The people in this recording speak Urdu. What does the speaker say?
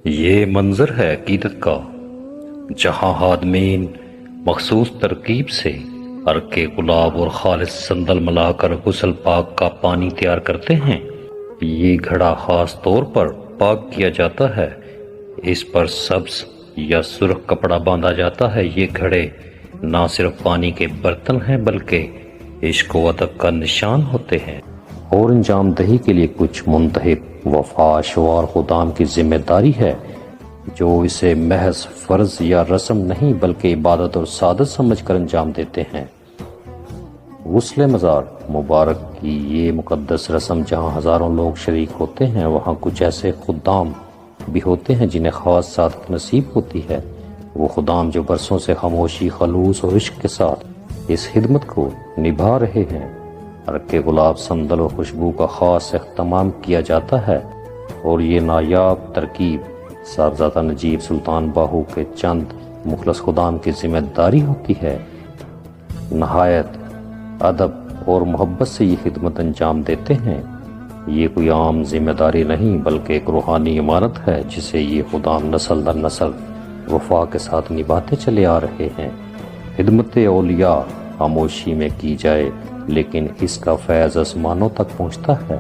یہ منظر ہے عقیدت کا، جہاں ہادمین مخصوص ترکیب سے عرق گلاب اور خالص سندل ملا کر غسل پاک کا پانی تیار کرتے ہیں۔ یہ گھڑا خاص طور پر پاک کیا جاتا ہے، اس پر سبز یا سرخ کپڑا باندھا جاتا ہے۔ یہ گھڑے نہ صرف پانی کے برتن ہیں بلکہ عشق و ادب کا نشان ہوتے ہیں، اور انجام دہی کے لیے کچھ منتہب وفاشوار خدام کی ذمہ داری ہے جو اسے محض فرض یا رسم نہیں بلکہ عبادت اور سعادت سمجھ کر انجام دیتے ہیں۔ غسل مزار مبارک کی یہ مقدس رسم جہاں ہزاروں لوگ شریک ہوتے ہیں، وہاں کچھ ایسے خدام بھی ہوتے ہیں جنہیں خاص سعادت نصیب ہوتی ہے۔ وہ خدام جو برسوں سے خاموشی، خلوص اور عشق کے ساتھ اس خدمت کو نبھا رہے ہیں۔ عرق گلاب، سندل اور خوشبو کا خاص اہتمام کیا جاتا ہے، اور یہ نایاب ترکیب صاحبزادہ نجیب سلطان باہو کے چند مخلص خدام کی ذمہ داری ہوتی ہے۔ نہایت ادب اور محبت سے یہ خدمت انجام دیتے ہیں۔ یہ کوئی عام ذمہ داری نہیں بلکہ ایک روحانی امانت ہے جسے یہ خدام نسل در نسل وفا کے ساتھ نبھاتے چلے آ رہے ہیں۔ خدمت اولیاء خاموشی میں کی جائے لیکن اس کا فیض آسمانوں تک پہنچتا ہے۔